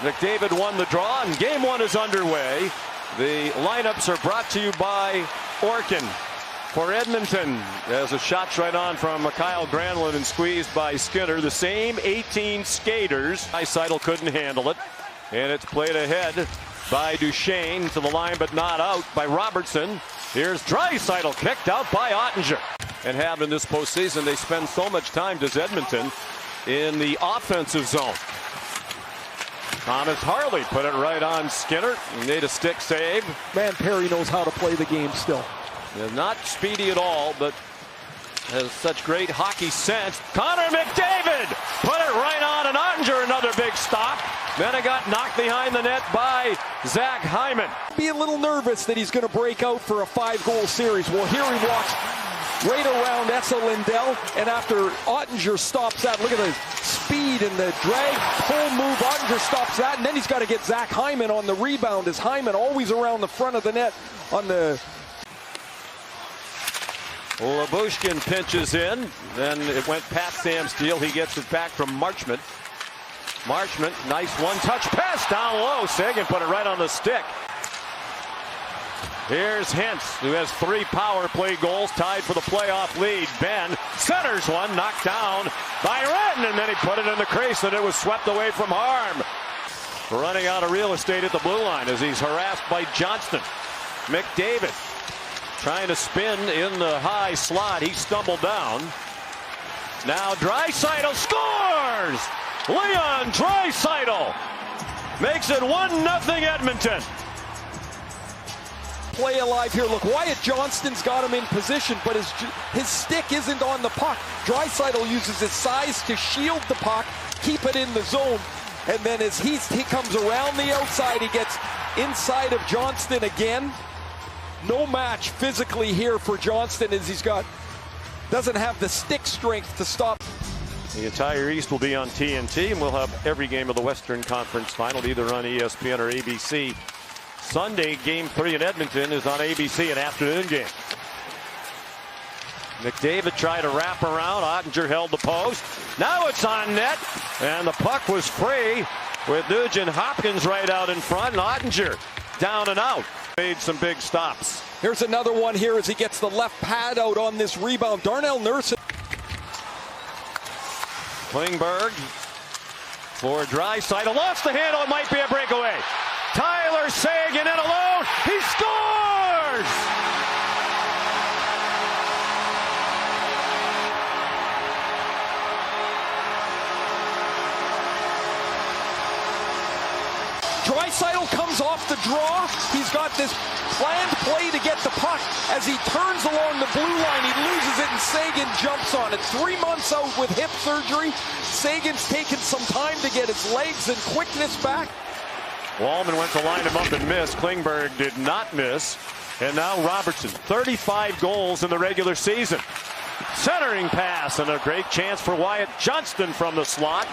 McDavid won the draw, and game one is underway. The lineups are brought to you by Orkin. For Edmonton, as a shot's right on from Kyle Granlund and squeezed by Skinner. The same 18 skaters. Draisaitl couldn't handle it. And it's played ahead by Duchesne to the line, but not out by Robertson. Here's Draisaitl kicked out by Oettinger. And have in this postseason, they spend so much time, does Edmonton, in the offensive zone. Thomas Harley put it right on Skinner. He made a stick save. Man, Perry knows how to play the game still. Not speedy at all, but has such great hockey sense. Connor McDavid put it right on, and Oettinger another big stop. Then it got knocked behind the net by Zach Hyman. Be a little nervous that he's going to break out for a 5-goal series. Well, here he walks right around Esa Lindell, and after Oettinger stops that, look at the speed and the drag pull move. Oettinger stops that, and then he's got to get Zach Hyman on the rebound, as Hyman always around the front of the net on the... Labushkin pinches in, then it went past Sam Steele. He gets it back from Marchment. Marchment, nice one-touch pass down low. Seguin put it right on the stick. Here's Hintz, who has 3 power play goals, tied for the playoff lead. Ben centers one, knocked down by Redden, and then he put it in the crease, and it was swept away from harm. Running out of real estate at the blue line as he's harassed by Johnston. McDavid trying to spin in the high slot. He stumbled down. Now Draisaitl scores! Leon Draisaitl makes it 1-0 Edmonton. Play alive here. Look, Wyatt Johnston's got him in position, but his stick isn't on the puck. Draisaitl uses his size to shield the puck, keep it in the zone, and then as he comes around the outside, he gets inside of Johnston again. No match physically here for Johnston, as doesn't have the stick strength to stop. The entire East will be on TNT, and we'll have every game of the Western Conference Final either on ESPN or ABC. Sunday, Game 3 in Edmonton is on ABC, an afternoon game. McDavid tried to wrap around. Oettinger held the post. Now it's on net, and the puck was free with Nugent Hopkins right out in front, and Oettinger down and out. Made some big stops. Here's another one here as he gets the left pad out on this rebound. Darnell Nurse. Klingberg for Draisaitl. Lost the handle. It might be a breakaway. Tyler Seguin in alone. He scores! Draisaitl comes off the draw. He's got this planned play to get the puck. As he turns along the blue line, he loses it, and Seguin jumps on it. 3 months out with hip surgery. Sagan's taken some time to get his legs and quickness back. Wallman went to line him up and missed. Klingberg did not miss. And now Robertson, 35 goals in the regular season. Centering pass, and a great chance for Wyatt Johnston from the slot.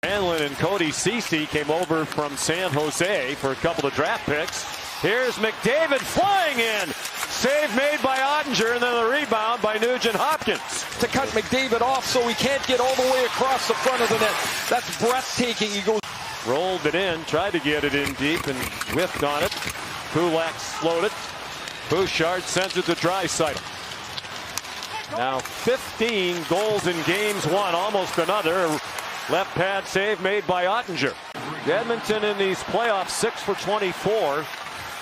Hanlon and Cody Ceci came over from San Jose for a couple of draft picks. Here's McDavid flying in. Save made by Oettinger, and then the rebound by Nugent Hopkins. To cut McDavid off so he can't get all the way across the front of the net. That's breathtaking. He goes. Rolled it in, tried to get it in deep, and whiffed on it. Kulak slowed it. Bouchard sends it to Draisaitl. Now 15 goals in games won, almost another. Left pad save made by Oettinger. Edmonton in these playoffs 6 for 24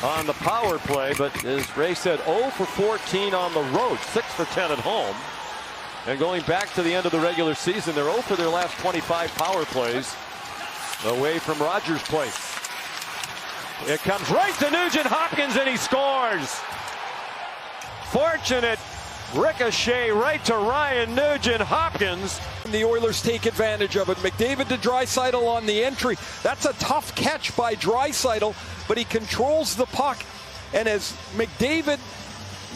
on the power play, but as Ray said, 0 for 14 on the road, 6 for 10 at home. And going back to the end of the regular season, they're 0 for their last 25 power plays away from Rogers Place. It comes right to Nugent Hopkins, and he scores. Fortunate ricochet right to Ryan Nugent Hopkins. The Oilers take advantage of it. McDavid to Draisaitl on the entry. That's a tough catch by Draisaitl, but he controls the puck. And as McDavid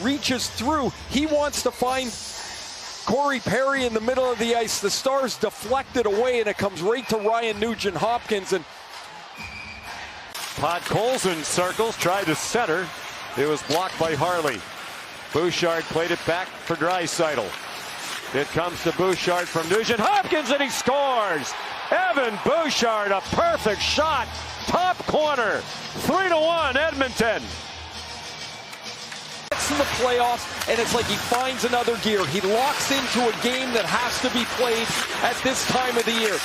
reaches through, he wants to find Corey Perry in the middle of the ice. The Stars deflect it away, and it comes right to Ryan Nugent Hopkins. And Podkolzin circles, tried to center. It was blocked by Harley. Bouchard played it back for Draisaitl. It comes to Bouchard from Nugent Hopkins, and he scores. Evan Bouchard, a perfect shot. Top corner. 3-1 Edmonton. In the playoffs, and it's like he finds another gear. He locks into a game that has to be played at this time of the year.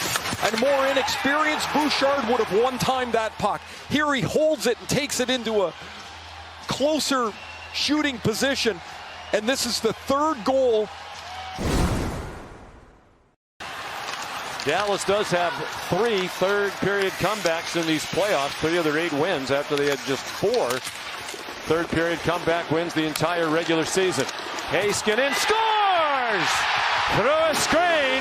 And more inexperienced Bouchard would have one-timed that puck. Here he holds it and takes it into a closer shooting position. And this is the third goal. Dallas does have 3 third-period comebacks in these playoffs. 3 of their 8 wins after they had just 4 third-period comeback wins the entire regular season. Heiskanen scores! Through a screen.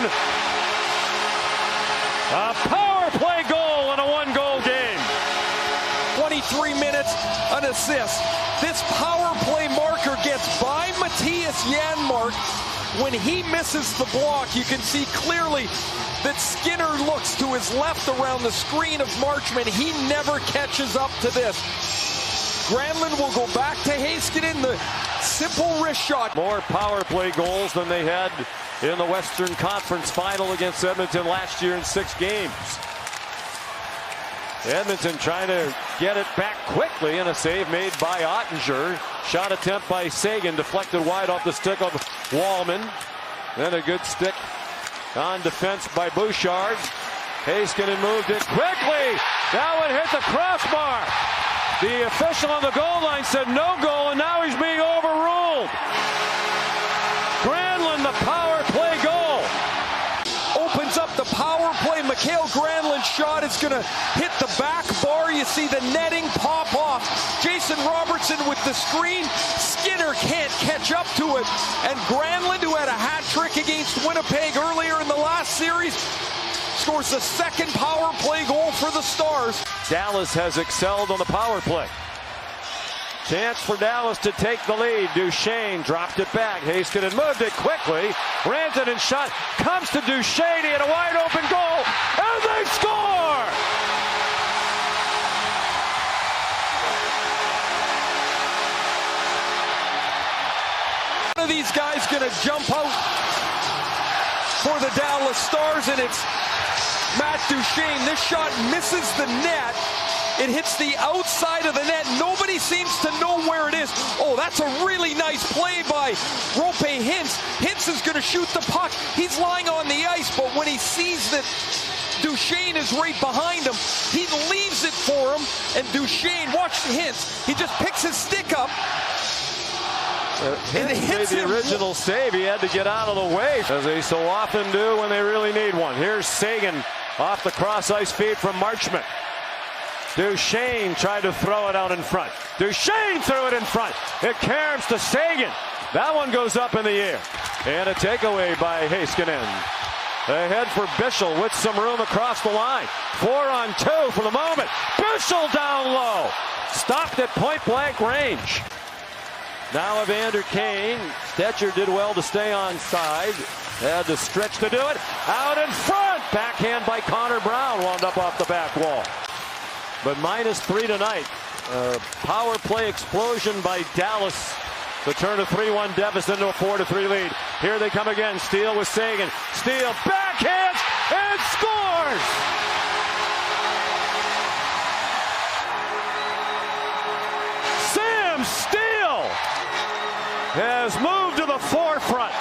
A power play goal in a 1-goal game. 23 minutes, an assist. This power play marker gets by Matthias Janmark. When he misses the block, you can see clearly that Skinner looks to his left around the screen of Marchment. He never catches up to this. Granlund will go back to Heiskanen, the simple wrist shot. More power play goals than they had in the Western Conference Final against Edmonton last year in 6 games. Edmonton trying to get it back quickly, and a save made by Ottinger. Shot attempt by Sagan, deflected wide off the stick of Wallman. Then a good stick on defense by Bouchard. Heiskanen moved it quickly. That one hit the crossbar. The official on the goal line said no goal, and now he's being overruled. Granlund, the power play goal. Opens up the power play. Mikael Granlund's shot is going to hit the back bar. You see the netting pop off. Jason Robertson with the screen. Skinner can't catch up to it. And Granlund, who had a hat trick against Winnipeg earlier in the last series, scores the second power play goal for the Stars. Dallas has excelled on the power play. Chance for Dallas to take the lead. Duchesne dropped it back. Heiskanen moved it quickly. Rantanen shot comes to Duchesne. He had a wide open goal, and they score! One of these guys going to jump out for the Dallas Stars, and it's Matt Duchesne. This shot misses the net. It hits the outside of the net. Nobody seems to know where it is. Oh, that's a really nice play by Roope Hintz. Hintz is going to shoot the puck. He's lying on the ice, but when he sees that Duchesne is right behind him, he leaves it for him. And Duchesne, watch Hintz. He just picks his stick up. Hintz made the original save. He had to get out of the way, as they so often do when they really need one. Here's Sagan off the cross ice feed from Marchment. Duchesne tried to throw it out in front. Duchesne threw it in front. It caroms to Sagan. That one goes up in the air. And a takeaway by Heiskanen. Ahead for Bischel with some room across the line. 4-on-2 for the moment. Bischel down low. Stopped at point-blank range. Now Evander Kane. Stetcher did well to stay on side. Had the stretch to do it. Out in front. Backhand by Connor Brown. Wound up off the back wall. But -3 tonight. Power play explosion by Dallas to turn a 3-1 deficit into a 4-3 lead. Here they come again. Steele with Sagan. Steele backhands and scores! Sam Steele has moved to the forefront.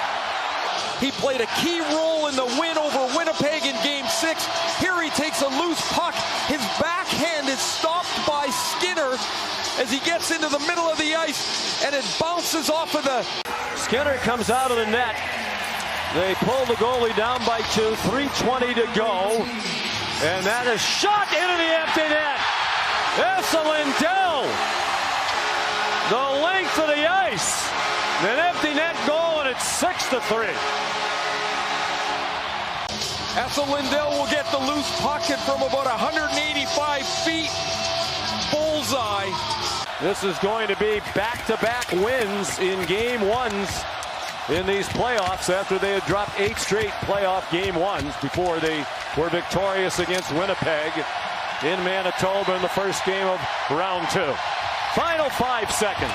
He played a key role in the win over Winnipeg in Game 6. Here he takes a loose puck. His backhand is stopped by Skinner as he gets into the middle of the ice, and it bounces off of the... Skinner comes out of the net. They pull the goalie down by 2. 3:20 to go. And that is shot into the empty net. Esa Lindell. The length of the ice. An empty net goal, and it's 6-3. Esa Lindell will get the loose puck, and from about 185 feet, bullseye. This is going to be back-to-back wins in Game 1s in these playoffs after they had dropped 8 straight playoff Game 1s before they were victorious against Winnipeg in Manitoba in the first game of Round 2. Final 5 seconds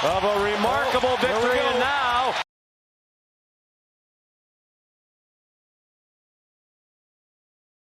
of a remarkable victory, and now